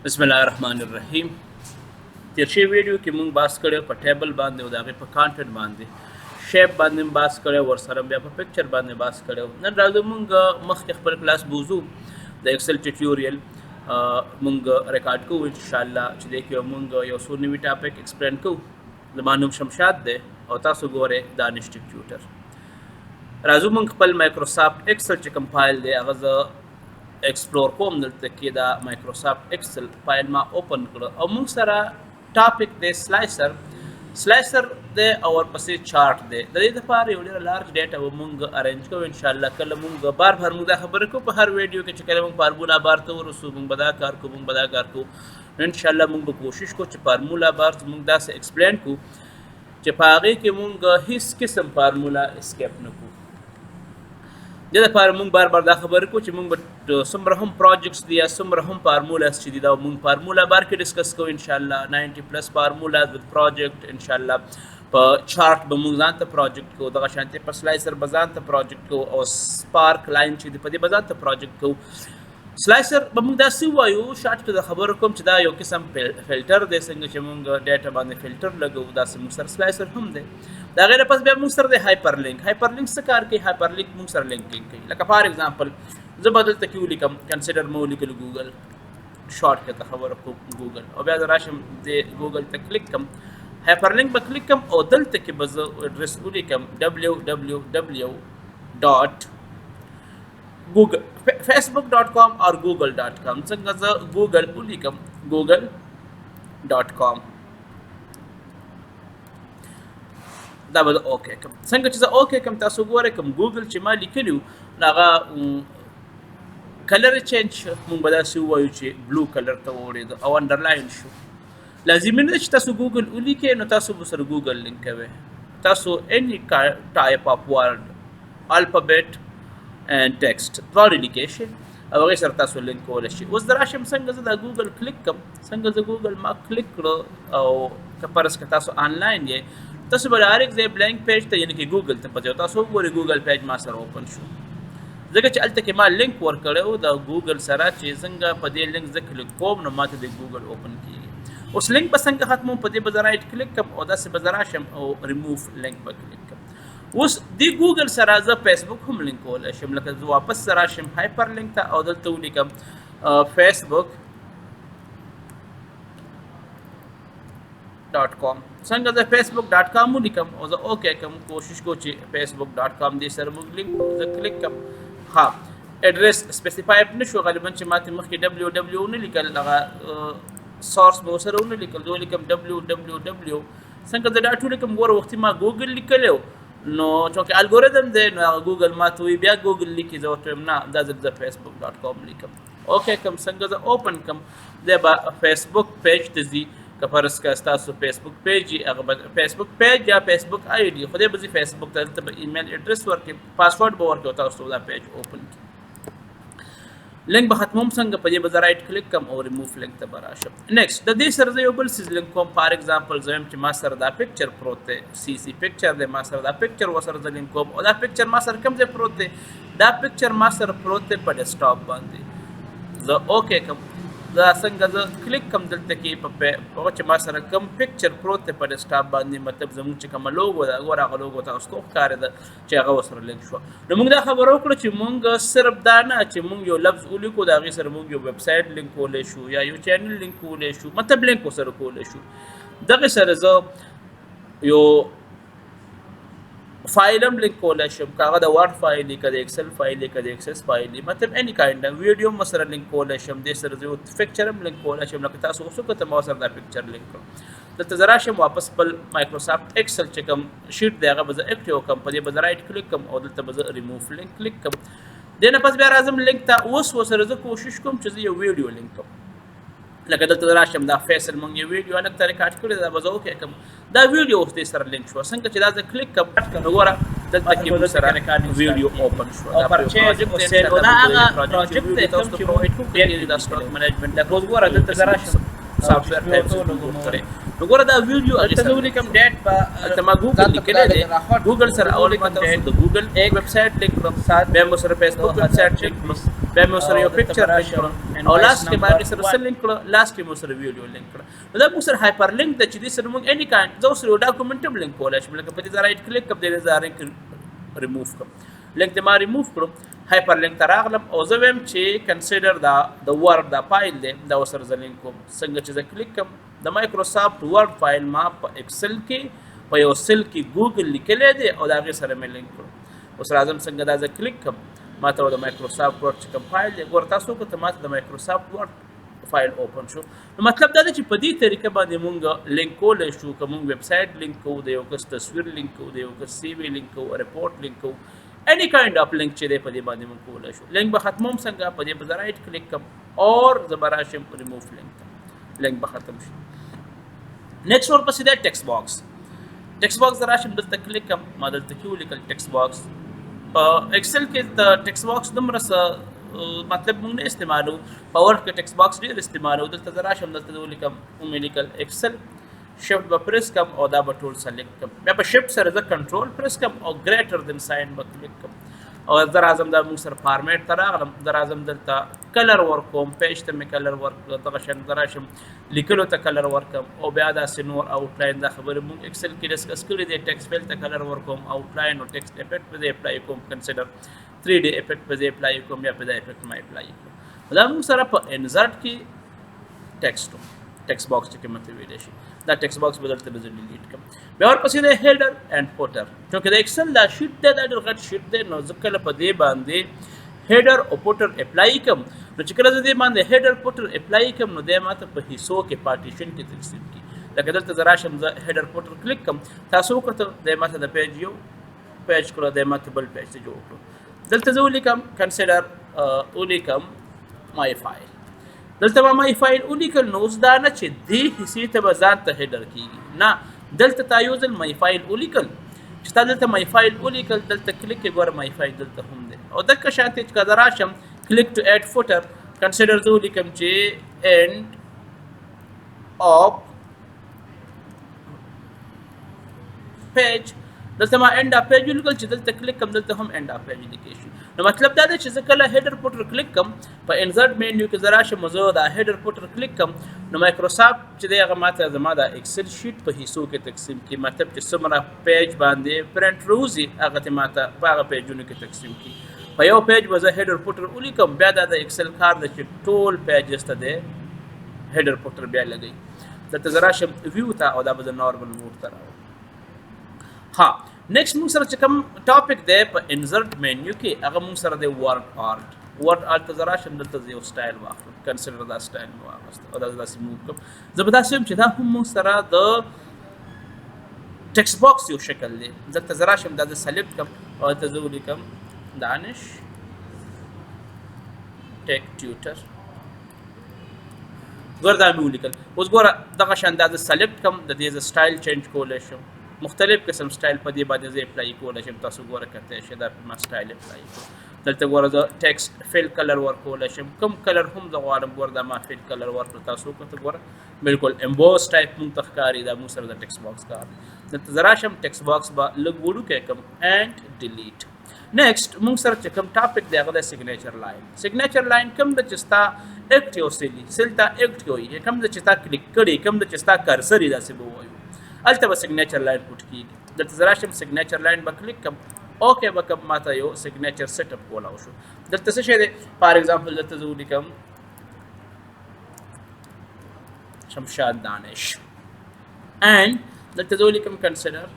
بسم الله الرحمن الرحیم. تیر شوی ویډیو کې مونږ بحث کړی په ټیبل باندې او د هغې په کانټنټ باندې شیپ باندې بحث کړی، ورسره بیا په پکچر باندې بحث کړی. نن راځو مونږ مخکې خپل کلاس بوزو د ایکسل ټیوټوریل مونږ ریکارډ کوو انشاءالله، چې دی کې مونږ یو څو نوي ټاپک ایکسپلین کوو. زما نوم شمشاد دی او تاسو ګورئ دانش ټیوټر. راځو مونږ خپل مایکروسافټ ایکسل چې کوم فایل دی هغه زه ایکسپلور کوم. دلته کې دا مایکروسافټ ایکسل فایل ما اوپن کړه او موږ سره ټاپک دی سلایسر دی او ورپسې چارټ دی. د دې لپاره یو ډېره لارج ډیټا به موږ ارینج کوو انشاءالله. کله موږ بار موږ دا خبره کوو په هر ویډیو کې چې کله موږ فارمولا بار ته ورسو موږ به دا کار کوو نو انشاءالله موږ به کوشش کوو چې فارمولا بار موږ داسې ایکسپلین کوو چې په هغې کې موږ هیڅ قسم فارمولا اسکیپ نه کوو. دې لپاره موږ بار دا خبره کوو چې موږ به څومره هم پروجیکټس دي یا څومره هم فارمولاز چې دي دا موږ فارمولا بار کې ډسکس کوو انشاءالله. 90+ فارمولاز وذ پروجیکټ انشاءالله. په چارټ به موږ ځان ته پروجیکټ کوو، دغه شانتې په سلایسر به ځان ته پروجیکټ کوو او سپارک لاین چې دی په دې به ځان ته پروجیکټ کوو. سلایسر به موږ داسې ووایو شارټ کې د خبرو کوم چې دا یو قسم فلټر دی، څنګه چې موږ ډیټا باندې فلټر لګوو داسې موږ سره سلایسر هم دی. دا غیر پس بیا موږ سره دی هایپر لینک. هایپر لینک څه کار کوي؟ هایپر لینک موږ سره لینکینګ کوي. لکه فار ایگزامپل زه به دلته کې ولیکم کنسیډر مو ولیکلو ګوګل، شارټ کې ته خبره کوم ګوګل، او بیا زه راشم د ګوګل ته کلیک کوم، هایپر لینک به کلیک کوم او دلته کې به زه ایډرس ولیکم www facebook.com or google.com. څنګه زه ګوګل ولیکم google.com، دا به اوکې کوم. څنګه چې زه اوکې کوم تاسو ګورئ کوم ګوګل چې ما لیکلي هغه کلر چینج مونږ به داسې ووایو چې بلو کلر ته وړېده او انډرلاین شو. لازمي نه ده چې تاسو ګوګل ولیکئ نو تاسو به سره ګوګل لینک کوئ. تاسو any type of word alphabet and text دواړه لیکئ شئ او هغې سره تاسو لینک کولی شئ. اوس زه راشم څنګه زه دا ګوګل کلیک کړم، څنګه زه ګوګل ما کلیک کړه او که فرض که تاسو آنلاین یې تاسو به ډایرکټ ځئ بلینک پیج ته، یعنې کې ګوګل ته پځئ او تاسو وګورئ ګوګل پیج ما سره اوپن شو. ځکه چې هلته کې ما لینک ورکړی و د ګوګل سره چې څنګه په دې لینک زه کلیک کوم نو ماته د ګوګل اوپن کېږي. اوس لینک به څنګه ختموم؟ په دې به زه رایټ کلیک کړم او داسې به زه راشم او ریموف لینک به کلیک کړم. اوس دې ګوګل سره زه فیسبوک هم لینک کولی شم. لکه زه واپس سره راشم هایپر لینک ته او دلته ولیکم facebook.com. څنګه زه facebook.com ولیکم او زه اوکې کوم، کوشش کوم چې facebook.com دې سره موږ لینک زه کلیک کوم. ها ایډرس سپیسیفای نه شو غالبا چې ماته مخکې www نه لیکل، هغه سورس به ورسره ونه لیکل، زه ولیکم www. څنګه زه دا ټول لیکم ګوره وختي ما ګوګل لیکلی و نو چونکې الګوریدم دی نو هغه ګوګل ماته وایي بیا ګوګل لیکي، زه ورته وایم نه دا زه facebook.com لیکم. اوکې کوم، څنګه زه اوپن کوم دی به فیسبوک پیج ته ځي. که فرض که ستاسو فیسبوک پیج وي هغه به فیسبوک پیج یا فیسبوک آی ډي خو دی به ځي فیسبوک ته، دلته به ایمیل ایډرس ورکړي، پاسورډ به ورکړي او تاسو دا پیج اوپن کړي. لینک به ختموم څنګه؟ په دې به زه رایټ کلیک کوم او ریموف لینک ته به راشم. نیکسټ د دې سره زه یو بل څیز لینک کوم. فار ایگزامپل زه وایم چې ما سره دا پکچر پروت دی، سی پکچر دی، ما سره دا پکچر ورسره زه لینک کوم او دا پکچر ما سره کوم ځای پروت دی؟ دا پکچر ما سره پروت دی په ډیسکټاپ باندې. زه اوکې کوم، دا څنګه زه کلیک کوم دلته کې په چې ما سره کوم پکچر پروت دی په ډیسکټاپ باندې، مطلب زموږ چې کومه لوګو ده ګوره هغه لوګو تاسو ته ښکارېده چې هغه ورسره لینک شوه. نو موږ دا خبره وکړه چې موږ صرف دا نه چې موږ یو لفظ ولیکو د هغې سره موږ یو ویب سایټ لینک کولی شو یا یو چینل لینک کولی شو، مطلب لینک ورسره کولی شو. دغې سره زه یو فایل هم لینک کولی شم، که هغه د ورډ فایل وي، که د ایکسل فایل وي، که د ایکسس فایل وي، مطلب any kind ویډیو هم سره لینک کولی شم. دې سره زه یو پکچر هم لینک کولی شم، لکه تاسو اوس وکړه ما سره دا پکچر لینک کړم. دلته زه راشم واپس خپل مایکروسافټ ایکسل چې کوم شیټ دی هغه به زه اکټیو کړم، په دې به زه رایټ کلیک کوم او دلته به زه ریموف لینک کلیک کوم. دې نه پس بیا راځم لینک ته. اوس ورسره زه کوشش کوم چې زه یو ویډیو لینک کوم. لکه دلته راشم دا فیصل مونږ یو ویډیو الګ ته ریکارډ کړی دا به زه اوکې کوم. دا ویډیو اوس دې سره لینک شو. څنګه چې دا زه کلیک کوم نو ګوره دلته کې موږ سره ویډیو اوپن شو. دا پروجیکټ او سیل او دا هغه پروجیکټ دی کوم چې موږ پرووایډ کوو دا سټاک منیجمنټ. دا اوس ګوره دلته زه راشم سافټویر ټایپ جوړ کړي. نو ګوره دا ویډیو هغه ته ولیکم ډیټ په تما ګوګل لیکل دي ګوګل سره اول ماته د ګوګل ایک ویب سټ لینک کړم بیا مو سره فیسبوک ویب سټ لینک کړم بیا مو سره یو پکچر لینک کړم او لاست کې باندې سره سل لینک کړم لاست کې مو سره ویډیو لینک کړم. دا مو سره هایپر لینک د چې دې سره موږ اني کاین زو سره ډاکومنټ هم لینک کولای شو لکه په دې رائټ کلیک کړم دې زاره ریموو کړم لینک ته ما ریموو کړم هایپر لینک ته راغلم او زه ویم چې کنسیډر دا د ورډ دا فایل دی دا سره ز لینک کوم څنګه چې زه کلیک کوم د مایکروسافټ ورډ فایل ما په ایکسل کې په یو سل کې ګوګل لیکلی دی او د هغې سره مې لینک کړو. اوس راځم څنګه دا زه کلیک کوم ما ته د مایکروسافټ ورډ چې کوم فایل دی ګوره تاسو وکړه ما ته د مایکروسافټ ورډ فایل اوپن شو. نو مطلب دا دی چې په دې طریقه باندې مونږ لینک کولی شو که مونږ ویب سایټ لینک کوو د یو کس تصویر لینک کوو د یو کس سی وی لینک کوو رپورټ لینک کوو any kind of link چې دی په دې باندې مونږ کولی شو. لینک به ختموم څنګه په دې به زه رایټ کلیک کوم اور زه به راشم ریموو لینک به ختم شي. نیکسټ ورپسې دی ټیکسټ باکس ټیکسټ باکس زه راشم دلته کلیک کوم ما دلته کې ولیکل ټیکسټ باکس په ایکسل کې د ټیکسټ باکس دومره څه مطلب مونږ نه استعمالو په ورډ کې ټیکسټ باکس ډېر استعمالو دلته زه راشم دلته ولیکم مې لیکل ایکسل شفت به پریس کم او دا به ټول سلیکټ کم بیا په شفت سره زه کنټرول پریس کم او ګریټر دین ساین به کلیک کم او زه راځم دا موږ سره فارمیټ ته راغلم زه راځم دلته کلر ورک کوم پیج ته مې کلر ورک دغه شان زه راشم لیکلو ته کلر ورکم او بیا داسې نور آوټلاین دا خبرې موږ ایکسل کې ډسکس کړي دي ټیکسټ فیل ته کلر ورکوم آوټلاین او ټیکسټ افیکټ په دې اپلای کوم کنسیډر 3D افیکټ په دې اپلای کوم یا په دې افیکټ ما اپلای کوم دا موږ سره په انزرټ کې ټیکسټ باکس چې کوم ته ویل شي دا ټیکسټ باکس بدلته به ډیلیټ کوم. بیا ورپسې دی هیډر اینډ فوټر چونکې د ایکسل دا شیټ دی دا ډېر غټ شیټ دی نو زه کله په دې باندې هیډر او فوټر اپلای کوم نو چې کله زه دې باندې هیډر فوټر اپلای کوم نو دی ماته په حصو کې پارټیشن کې تقسیم کړي لکه دلته زه راشم زه هیډر فوټر کلیک کوم تاسو وکړه دی ماته د پیج یو پیج کړو دی ماته بل پیج ته جوړ کړو دلته زه ولیکم کنسیډر ولیکم مای فایل دلته به مای فایل ولیکل نو اوس دا نه چې دې حصې ته به ځان ته هیډر کېږي نه دلته تا یو ځل مای فایل ولیکل چې تا دلته مای فایل ولیکل دلته کلیک کې ګوره مای فایل دلته هم دی او دغه شانتې چې که زه راشم کلیک ټو ایډ فوټر کنسیډر زه ولیکم چې اینډ آف پیج دلته ما اینډ اف پیج ولیکل چې دلته کلیک کوم دلته هم اینډ اف پیج لیکلی شي. نو مطلب دا دی چې زه کله هیډر فوټر کلیک کوم په انزرټ مینیو کې زه راشم زه دا هیډر فوټر کلیک کوم نو مایکروسافټ چې دی هغه ماته زما دا ایکسل شیټ په حصو کې تقسیم کړي مطلب چې څومره پیج باندې پرنټ روزي هغه ته ماته په هغه پیجونو کې تقسیم کړي. په یو پیج به زه هیډر فوټر ولیکم بیا دا د ایکسل کار دی چې ټول پیجز ته دی هیډر فوټر بیا لګوي دلته زه راشم ویو ته او دا به زه نارمل موډ ته راوړم. ها نیکسټ موږ سره چې کوم ټاپک دی په انزرټ مینیو کې هغه موږ سره دی ورډ آرټ ته زه راشم دلته زه یو سټایل واخلم کنسیډر دا سټایل مې واخیست او دا داسې موو کړم زه به داسې وایم چې دا هم موږ سره د ټیکسټ باکس یو شکل دی دلته زه راشم دا زه سلیکټ کړم او دلته زه ولیکم دانش ټیک ټیوټر ګوره دا مې ولیکل اوس ګوره دغه شان دا زه سلیکټ کړم د دې زه سټایل چینج کولی شم مختلف قسم سټایل په دې باندې زه اپلای کولی شم تاسو ګوره کتلی شئ دا ما سټایل اپلای کړو دلته ګوره زه ټیکسټ فیل کلر ورکولی شم کوم کلر هم زه غواړم ګوره دا ما فیل کلر ورکړو تاسو وکړه ګوره بالکل امبوز ټایپ موږ ته ښکاري دا موږ سره د ټیکسټ باکس کار دلته زه راشم ټیکسټ باکس به لږ وړوکی کړم اینډ ډیلیټ. نیکسټ موږ سره چې کوم ټاپک دی هغه دی سیګنیچر لاین. سیګنیچر لاین کوم ده چې ستا ایکټ یو سیل ته ایکټ وایي کوم ده چې تا کلیک کړي کوم ده چې ستا کرسر یې داسې به ووایو هلته به سیګنیچر لاین پوټ کېږي دلته زه راشم سیګنیچر لاین به کلیک کړم اوکې به کوم ماته یو سیګنیچر سیټ اپ کولی شو دلته څه شی دی فار ایگزامپل دلته زه ولیکم شمشاد دانش اینډ دلته زه ولیکم کنسیډر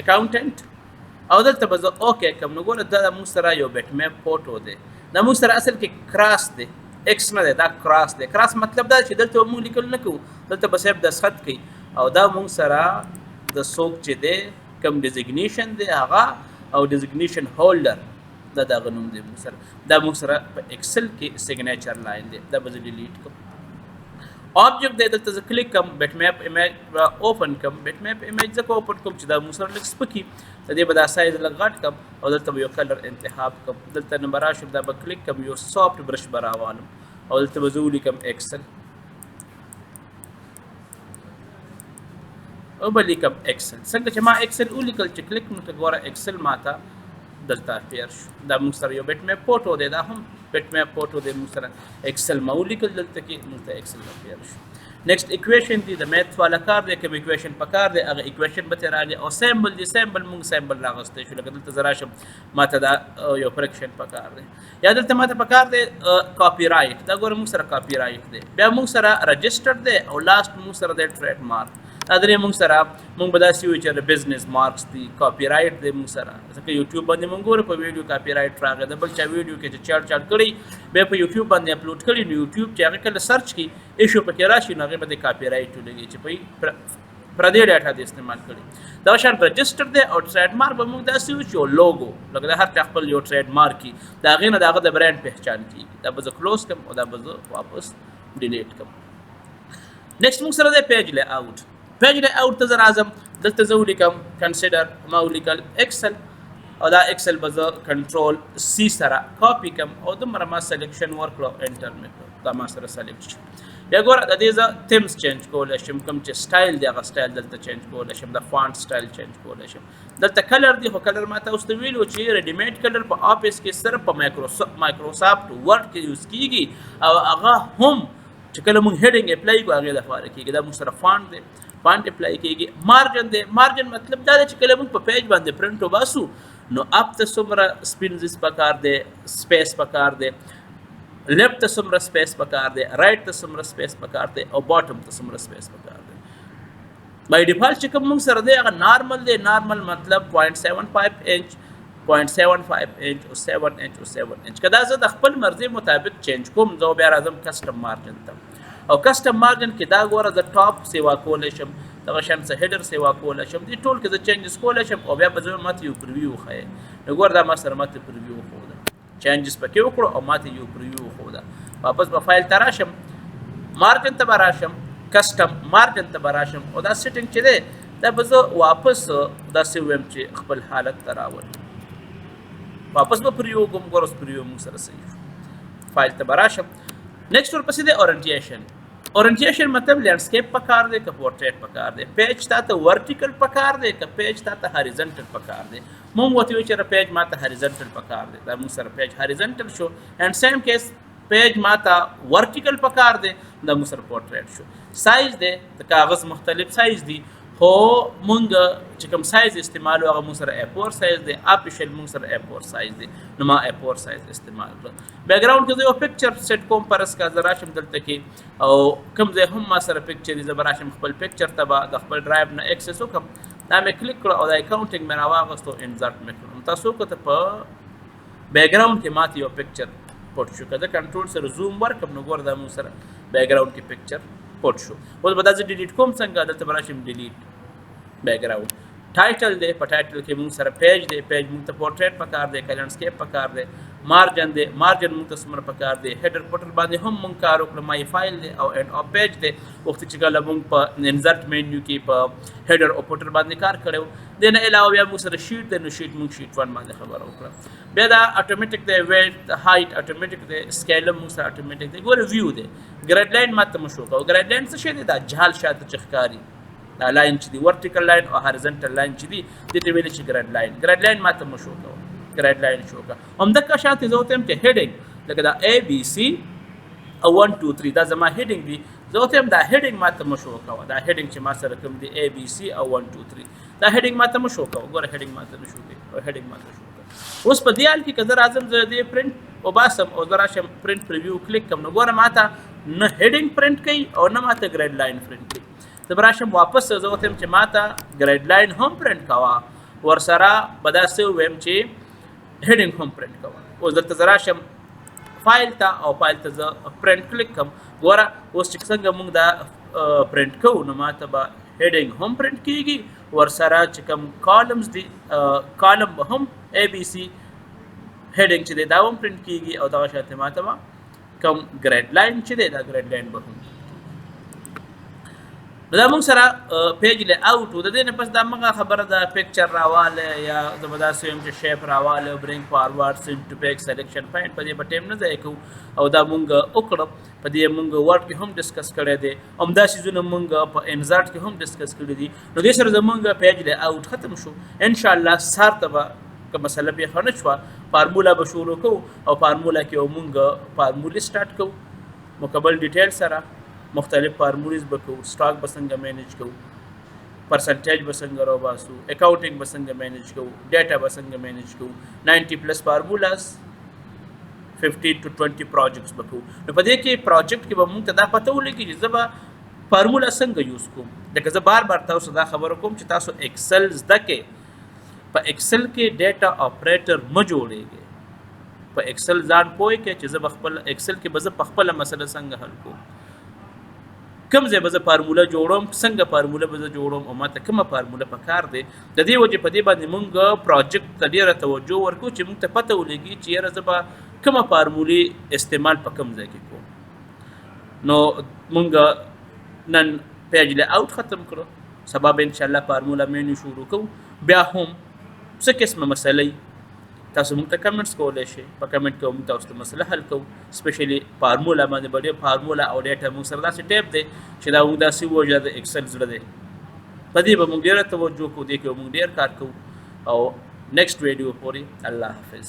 اکاونټنټ او دلته به زه اوکې کوم نو ګوره دا موږ سره یو بیټ میپ فوټو دی دا موږ سره اصل کې کراس دی ایکس نه دی دا کراس دی کراس مطلب دا چې دلته موږ لیکل نه کوو دلته به صرف دستخط کوي او دا موږ سره د څوک چې دی کوم ډیزیګنیشن دی هغه او ډیزیګنیشن هولډر دا دغه نوم دی موږ سره دا موږ سره په ایکسل کې سیګنیچر لاین دی دا به زه ډیلیټ کوم. آبجیکټ دی دلته زه کلیک کوم بیټ میپ ایمیج به اوپن کوم بیټ میپ ایمیج ځکه اوپن کوم چې دا موږ سره لږ سپکي د دې به دا سایز لږ غټ کوم او دلته به یو کلر انتخاب کوم دلته نه به راشم دا به کلیک کوم یو سافټ برش به راوالم او دلته به زه ولیکم ایکسل او به لیکم ایکسل. څنګه چې ما ایکسل ولیکل چې کلیک مو ته ګوره ایکسل ماته دلته اپیر شو. دا موږ سره یو بیت میپ فوټو دی، دا هم بیت میپ فوټو دی، موږ سره ایکسل ما ولیکل دلته کې موږ ته ایکسل اپیر شو. نیکسٹ ایکویشن دی د میث والا کار دی، کوم ایکویشن پکار دی هغه ایکویشن به تر راځي، او سیمبل دی سیمبل موږ سیمبل راغستې شو. لکه دلته زرا شم ماته دا یو فریکشن پکار دی، یا دلته ماته پکار دی کاپی رائټ، دا ګوره موږ سره کاپی رائټ دی، بیا موږ سره رجسټر دی، او لاست موږ سره دی ټریډ مارک. دا درې موږ سره موږ به داسې وایو چې بزنس مارکس دي، کاپی رائټ دی موږ سره. ځکه یوټیوب باندې موږ ګورو په ویډیو کاپی رائټ راغی، د بل چا ویډیو کې چې چاټ کړی بیا په یوټیوب باندې اپلوډ کړي، نو یوټیوب چې هغه کله سرچ کړي ایشو پکې راشي نو هغه باندې کاپی رائټ ولګي چې په پردې ډاټا دی استعمال کړي. دا شان رجسټر دی او ټریډ مارک به موږ داسې وایو چې لوګو لکه د هر چا خپل یو ټریډ مارک کی، دا هغې نه د هغه د برانډ پہچان کیږي. دا به زه کلوز کړم او دا به زه واپس ډیلیټ کړم. نیکسٹ موږ سره دی پیج لی آوټ. پیج لی آوټ ته زه راځم، دلته زه ولیکم کنسیډر، ما ولیکل ایکسل، او دا ایکسل به زه کنټرول سی سره کاپی کړم او دومره ما سلیکشن ورکړو انټر مې کړو، دا ما سره سلیکټ شو. بیا ګوره د دې زه تیمز چینج کولی شم، کوم چې سټایل دی هغه سټایل دلته چینج کولی شم، د فانټ سټایل چینج کولی شم. دلته کلر دی، خو کلر ما تاسو ته ویلو چې ریډیمیډ کلر په آفس کې صرف په مایکروسافټ ورډ کې یوز کیږي، او هغه هم چې کله موږ هیډینګ اپلای کوو هغې لپاره کیږي. دا موږ سره فانټ دی، فانټ اپلای کیږي. مارجن دی، مارجن مطلب دا دی چې کله موږ په پیج باندې پرنټ وباسو نو اپ ته څومره سپینزز پکار دی، سپیس پکار دی، لیفت ته څومره سپیس پکار دی، رائټ ته څومره سپیس پکار دی، او باټم ته څومره سپیس پکار دی. بای ډیفالت چې کوم موږ سره دی هغه نارمل دی، نارمل مطلب 0.75 انچ، 0.75 انچ او 7 انچ او 7 انچ. که دا زه د خپل مرضي مطابق چینج کوم، زه بیا راځم کسټم مارجن ته، او کسټم مارجن کې دا ګوره زه ټاپ سیوا کولی شم، دغه شان څه هیډر سیوا کولی شم، دې ټول کې زه چینجز کولی شم، او بیا به زه ماته یو پریویو وښیي. نو ګوره دا ما سره ماته پریویو وښوده، چینجز پکې وکړو او ماته یو پریویو وښوده. واپس به فایل ته راشم، مارجن ته به راشم، کسټم مارجن ته به راشم، او دا سیټینګ چې دی دا به زه واپس داسې ووایم چې خپل حالت ته راولم. واپس به پریویو کوم، ګوره اوس پریویو موږ سره صحیح شو. فایل ته به راشم. نیکسٹ ورپسې دی اورینټیشن. اورینټیشن مطلب لینډسکیپ پکار دی که پورټریټ پکار دی، پیج تا ته ورټیکل پکار دی که پیج تا ته هاریزنټل پکار دی. موږ ورته وایو چې پیج ما ته هاریزنټل پکار دی، دا موږ سره پیج هاریزنټل شو. اینډ سیم کیس پیج ما ته ورټیکل پکار دی، دا موږ سره پورټریټ شو. سایز دی د کاغذ مختلف سایز دی، خو مونږ چې کوم سایز استعمالو هغه مونږ سره A4 سایز دی، اپیشل مونږ سره A4 سایز دی، نو ما A4 سایز استعمال کړ. بیک ګراوند کې زه یو پکچر سیټ کوم، پرس کا زه راشم دلته کې، او کوم ځای هم ما سره پکچر دی، زه به راشم خپل پکچر ته به د خپل ډرایو نه اکسس وکړم، دا مې کلیک کړه او دا اکاونټینګ مې راواغستو، انزرټ مې کړم. تاسو وکړه په بیک ګراوند کې ماته یو پکچر پټ شو، که زه کنټرول سره زوم ورکړم نو ګوره دا مونږ سره بیک ګراوند کې پکچر پټ شو. اوس به دا زه ډیلیټ کوم څنګه، دلته به راشم ډیلیټ بیک ګراوند. ټایټل دی، په ټایټل کې مونږ سره پیج دی، پیج مونږ ته پورټریټ پکار دی که لینډسکیپ پکار دی. مارجن دی، مارجن مونږ ته څومره پکار دی. هیډر فوټر باندې هم مونږ کار وکړو، مای فایل دی او اینډ اف پیج دی. وخت چې کله مونږ په انزرټ مینیو کې په هیډر او فوټر باندې کار کړی، دې نه علاوه بیا مونږ سره شیټ دی، نو شیټ مونږ شیټ 1 باندې خبره وکړه. بیا دا اټومیټک دی، ویډ هایټ اټومیټک دی، سکیل هم مونږ سره اټومیټک دی. ګوره ویو دی، ګریډ لاین ماته مو شو کوو. ګریډ لاین څه شی دی؟ دا جهال شاته چې ښکاري، دا لاین چې دی ورټیکل لاین او هاریزنټل لاین چې دی دې ته ویل شي ګریډ لاین. ګریډ لاین ماته مو شو کوو، ګریډ لاین شو کا. همدغه شانتې زه ورته یم چې هیډینګ لکه دا ABC او 1 2 3 دا زما هیډینګ دی، زه ورته یم دا هیډینګ ماته مو شو کوه. دا هیډینګ چې ما سره کوم دی ABC او 1 2 3 دا هیډینګ ماته مو شو کوه. ګوره هیډینګ ماته نه شو کوي او هیډینګ ماته شو کوه. اوس په دې حال کې که زه راځم زه دې پرنټ وباسم او زه راشم پرنټ پریویو کلیک کوم، نو ګوره ماته نه هیډینګ پرنټ کوي او نه ماته ګریډ لاین پرنټ کوي. زه به راشم واپس زه ورته یم چې ماته ګریډ لاین هم پرنټ کوه، ورسره به داسې ووایم چې هیډینګ هم پرنټ کوه. اوس دلته زه راشم فایل ته او فایل ته زه پرنټ کلیک کوم. ګوره اوس چې څنګه موږ دا پرنټ کوو نو ماته به هیډینګ هم پرنټ کیږي، ورسره چې کوم کالمز دي کالم به هم ABC هیډینګ چې دی دا هم پرنټ کیږي، او دغه شانتې ماته به کوم ګریډ لاین چې دی دا ګریډ لاین به هم. نو دا موږ سره پیج له اوټ د دې نه پس دا موږ خبره ده پکچر راواله یا د بدا سیم چې شیپ راواله برینګ فارورډ سینټ ټو پیک سلیکشن پوینټ په دې په ټیم نه ځای کو او دا موږ وکړو په دې موږ ورډ کې هم ډیسکس کړی دی هم دا شیزونه موږ په انزارت کې هم ډیسکس کړی دي نو دې سره زموږ پیج له اوټ ختم شو ان شاء الله سار ته که مسله به خنه شو فارمولا به شروع کو او فارمولا کې موږ فارمولې سٹارټ کو مکمل ډیټیل سره مختلف فارمولیز بکو سٹاک بسنګ مینیج کو پرسنټیج بسنګ رو باسو اکاؤنټینګ بسنګ مینیج کو ډیټا بسنګ مینیج کو 90 پلس فارمولاز 15 to 20 پروجیکټس بکو نو په دې کې پروجیکټ کې به موږ ته دا پته ولګي چې زبا فارمولا څنګه یوز کوم لکه زه بار تاسو دا خبره کوم چې تاسو ایکسل زده کې په ایکسل کې ډیټا اپریټر م جوړیږي په ایکسل ځان پوي کې چې زه خپل ایکسل کې به زه خپل مسله څنګه حل کوم کوم ځای به زه فارموله جوړوم څنګه فارموله به زه جوړوم او ماته کومه فارموله پکار دی د دې وجې په دې باندې موږ پروجیکټ ته ډېره توجه ورکړو چې موږ ته پته ولګي چې یاره زه به کومه فارمولې استعمال په کوم ځای کې کوم نو موږ نن پیج له اوټ ختم کړو سبا به انشاءالله فارموله مینیو شروع کوو بیا هم څه قسمه مسلې تاسو موږ ته کمنټس کولی شئ په کمنټ کې موږ تاسو ته مسله حل کوو سپیشلی فارمولا باندې به ډېر فارمولا او ډیټا موږ سره داسې ټیپ دی چې دا موږ داسې وجه د ایکسل زړه دی په دې به موږ ډېره توجه کوو دې کې موږ ډېر کار کوو او نیکسټ ویډیو پورې الله حافظ